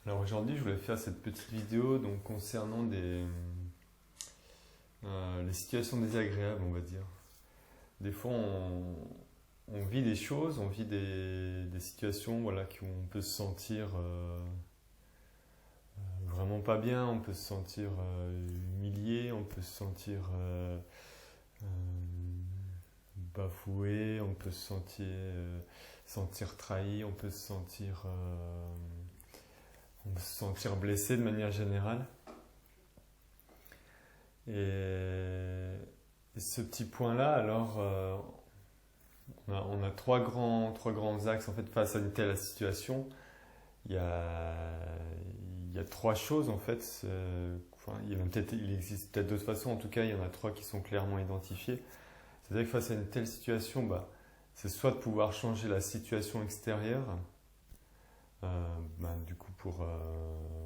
Alors aujourd'hui, je voulais faire cette petite vidéo donc, concernant les situations désagréables, on va dire. Des fois, on vit des choses, on vit des situations voilà, où on peut se sentir vraiment pas bien, on peut se sentir humilié, on peut se sentir euh, bafoué, on peut se sentir trahi, on peut se sentir blessé de manière générale. Et ce petit point-là, alors, on a trois grands axes en fait face à une telle situation. Il y a, il y a trois choses en fait. Enfin, il existe peut-être d'autres façons. En tout cas, il y en a trois qui sont clairement identifiées. C'est-à-dire que face à une telle situation, c'est soit de pouvoir changer la situation extérieure, du coup pour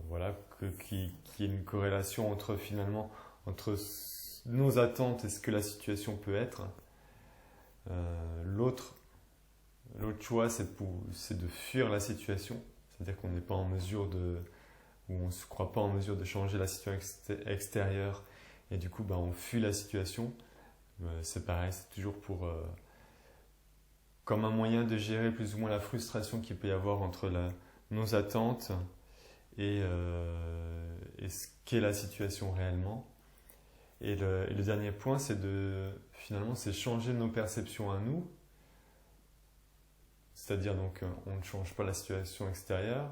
voilà qu'il y ait une corrélation entre finalement entre nos attentes et ce que la situation peut être. L'autre choix, c'est de fuir la situation, c'est-à-dire qu'on n'est pas en mesure ou on ne se croit pas en mesure de changer la situation extérieure, et du coup, on fuit la situation. C'est pareil, c'est toujours comme un moyen de gérer plus ou moins la frustration qu'il peut y avoir entre nos attentes et ce qu'est la situation réellement. Et le dernier point, finalement, c'est changer nos perceptions à nous. C'est-à-dire, donc, on ne change pas la situation extérieure,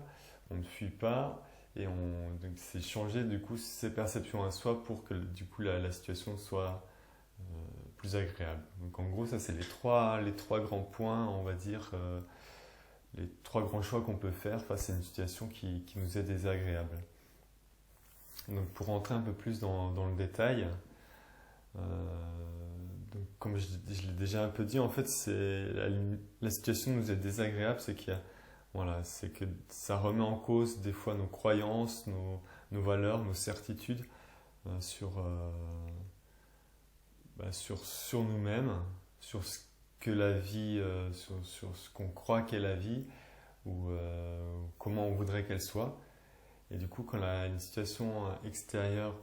on ne fuit pas, donc c'est changer, du coup, ses perceptions à soi pour que, du coup, la situation soit plus agréable. Donc, en gros, ça, c'est les trois grands points, on va dire, les trois grands choix qu'on peut faire face à une situation qui nous est désagréable. Donc, pour rentrer un peu plus dans le détail, donc, comme je l'ai déjà un peu dit, en fait, la situation nous est désagréable, c'est que ça remet en cause des fois nos croyances, nos valeurs, nos certitudes sur nous-mêmes, sur ce que la vie, sur ce qu'on croit qu'est la vie ou comment on voudrait qu'elle soit. Et du coup, quand une situation extérieure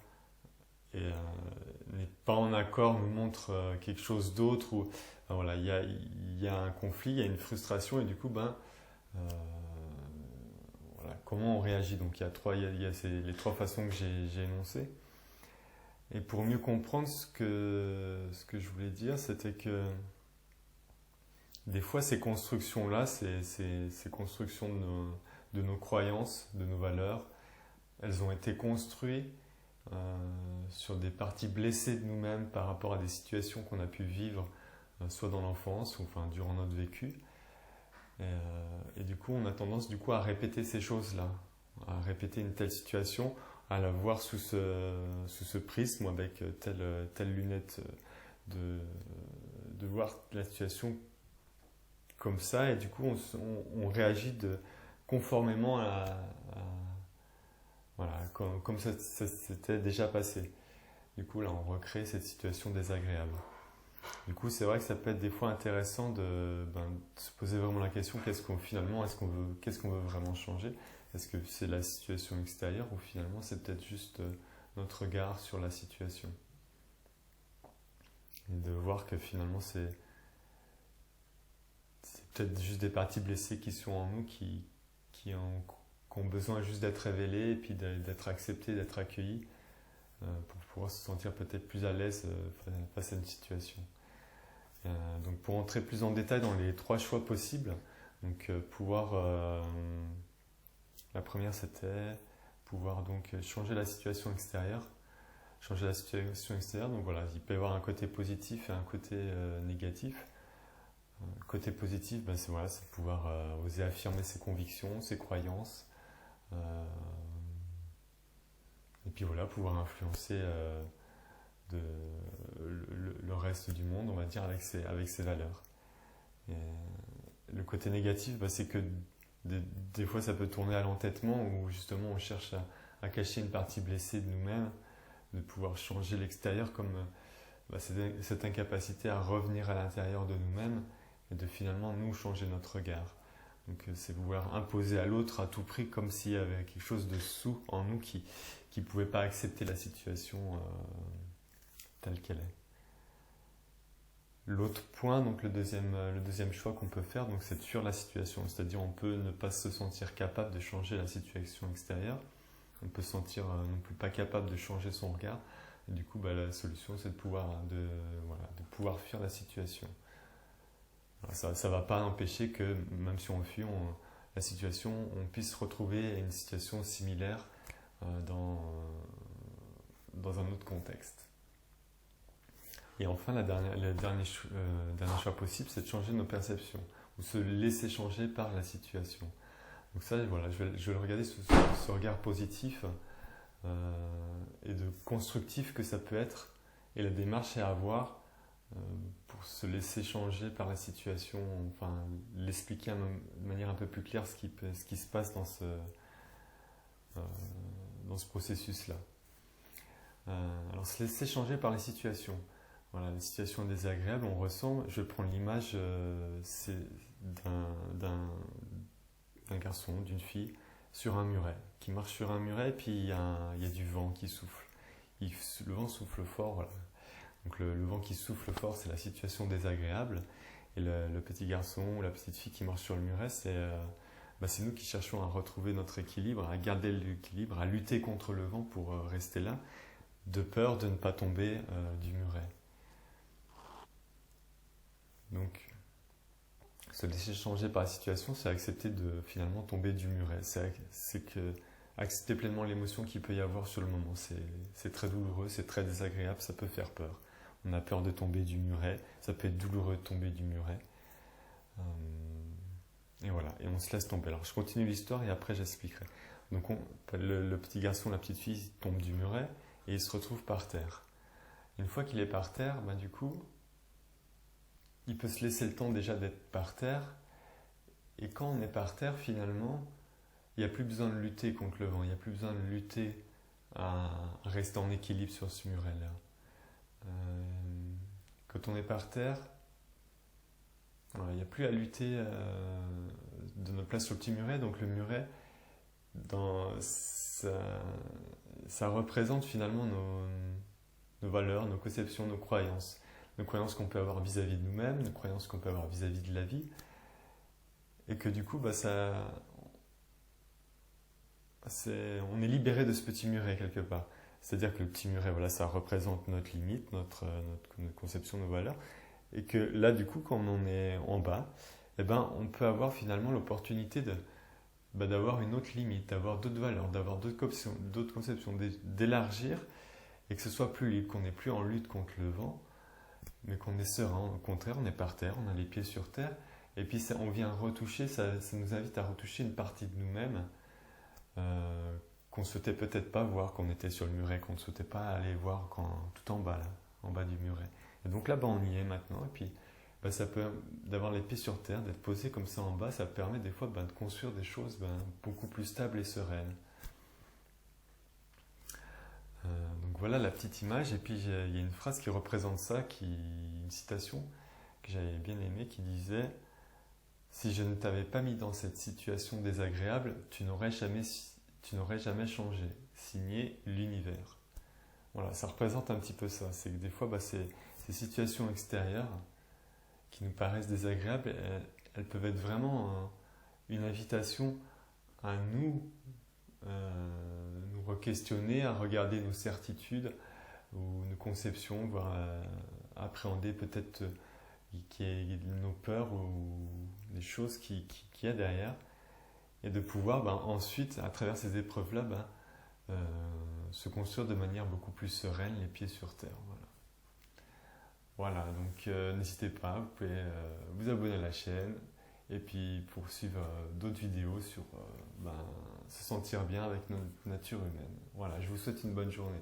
n'est pas en accord, nous montre quelque chose d'autre, ou voilà, il y a un conflit, il y a une frustration, et du coup, voilà, comment on réagit. Donc il y a les trois façons que j'ai énoncées. Et pour mieux comprendre ce que je voulais dire, c'était que des fois ces constructions-là, ces constructions de nos croyances, de nos valeurs, elles ont été construites sur des parties blessées de nous-mêmes par rapport à des situations qu'on a pu vivre, soit dans l'enfance ou enfin, durant notre vécu. Et du coup, on a tendance à répéter ces choses-là, à répéter une telle situation, à la voir sous ce prisme, avec telle lunette, de voir la situation comme ça, et du coup, on réagit conformément voilà, comme ça s'était déjà passé. Du coup, là, on recrée cette situation désagréable. Du coup, c'est vrai que ça peut être des fois intéressant de se poser vraiment la question finalement, qu'est-ce qu'on veut vraiment changer? Est-ce que c'est la situation extérieure ou finalement c'est peut-être juste notre regard sur la situation? Et de voir que finalement c'est peut-être juste des parties blessées qui sont en nous qui ont besoin juste d'être révélées et puis d'être acceptées, d'être accueillies pour pouvoir se sentir peut-être plus à l'aise face à une situation. Donc pour entrer plus en détail dans les trois choix possibles, donc la première c'était pouvoir donc changer la situation extérieure. Changer la situation extérieure, donc voilà, il peut y avoir un côté positif et un côté négatif. Côté positif, c'est voilà, c'est de pouvoir oser affirmer ses convictions, ses croyances, et puis voilà, pouvoir influencer le reste du monde, on va dire, avec ses valeurs. Et le côté négatif, c'est que des fois ça peut tourner à l'entêtement, où justement on cherche à cacher une partie blessée de nous-mêmes, de pouvoir changer l'extérieur comme cette incapacité à revenir à l'intérieur de nous-mêmes et de finalement nous changer notre regard. Donc c'est vouloir imposer à l'autre à tout prix comme s'il y avait quelque chose de sous en nous qui ne pouvait pas accepter la situation telle qu'elle est. L'autre point, donc le deuxième choix qu'on peut faire, donc c'est de fuir la situation. C'est-à-dire on peut ne pas se sentir capable de changer la situation extérieure. On peut se sentir non plus pas capable de changer son regard. Et du coup, la solution, c'est de pouvoir fuir la situation. Alors, ça ne va pas empêcher que, même si on fuit la situation, on puisse retrouver une situation similaire dans un autre contexte. Et enfin, le dernier choix possible, c'est de changer nos perceptions ou se laisser changer par la situation. Donc ça, voilà, je vais le regarder sous ce regard positif et de constructif que ça peut être, et la démarche à avoir pour se laisser changer par la situation, enfin l'expliquer de manière un peu plus claire ce qui se passe dans ce processus-là. Alors se laisser changer par les situations. Voilà, les situations désagréables, on ressent, je vais prendre l'image d'un garçon, d'une fille, sur un muret, qui marche sur un muret, et puis il y a du vent qui souffle. Le vent souffle fort, voilà. Donc le vent qui souffle fort, c'est la situation désagréable, et le petit garçon ou la petite fille qui marche sur le muret, c'est nous qui cherchons à retrouver notre équilibre, à garder l'équilibre, à lutter contre le vent pour rester là, de peur de ne pas tomber du muret. Donc, se laisser changer par la situation, c'est accepter de finalement tomber du muret. C'est accepter pleinement l'émotion qu'il peut y avoir sur le moment. C'est très douloureux, c'est très désagréable, ça peut faire peur. On a peur de tomber du muret, ça peut être douloureux de tomber du muret. Et voilà, et on se laisse tomber. Alors je continue l'histoire et après j'expliquerai. Donc le petit garçon, la petite fille tombe du muret et il se retrouve par terre. Une fois qu'il est par terre, du coup, il peut se laisser le temps déjà d'être par terre. Et quand on est par terre, finalement, il n'y a plus besoin de lutter contre le vent. Il n'y a plus besoin de lutter à rester en équilibre sur ce muret-là. Quand on est par terre, il n'y a plus à lutter de notre place sur le petit muret. Donc le muret, ça représente finalement nos valeurs, nos conceptions, nos croyances. Nos croyances qu'on peut avoir vis-à-vis de nous-mêmes, nos croyances qu'on peut avoir vis-à-vis de la vie, et que du coup, on est libéré de ce petit muret quelque part. C'est-à-dire que le petit muret, voilà, ça représente notre limite, notre conception, nos valeurs, et que là, du coup, quand on est en bas, on peut avoir finalement l'opportunité d'avoir une autre limite, d'avoir d'autres valeurs, d'avoir d'autres conceptions, d'élargir, et que ce soit plus libre, qu'on n'est plus en lutte contre le vent, mais qu'on est serein. Au contraire, on est par terre, on a les pieds sur terre, et puis on vient retoucher, ça nous invite à retoucher une partie de nous-mêmes qu'on ne souhaitait peut-être pas voir, qu'on était sur le muret, qu'on ne souhaitait pas aller voir tout en bas, là, en bas du muret. Et donc là, on y est maintenant, et puis ça peut, d'avoir les pieds sur terre, d'être posé comme ça en bas, ça permet des fois de construire des choses beaucoup plus stables et sereines. Donc voilà la petite image, et puis il y a une phrase qui représente ça, une citation que j'avais bien aimée, qui disait « Si je ne t'avais pas mis dans cette situation désagréable, tu n'aurais jamais changé. Signé l'univers. » Voilà, ça représente un petit peu ça. C'est que des fois, ces situations extérieures qui nous paraissent désagréables, elles peuvent être vraiment une invitation à nous re-questionner, à regarder nos certitudes ou nos conceptions, voire appréhender peut-être nos peurs ou les choses qu'il y a derrière, et de pouvoir ensuite, à travers ces épreuves-là, se construire de manière beaucoup plus sereine, les pieds sur terre. Voilà, donc n'hésitez pas, vous pouvez vous abonner à la chaîne, et puis poursuivre d'autres vidéos sur se sentir bien avec notre nature humaine. Voilà, je vous souhaite une bonne journée.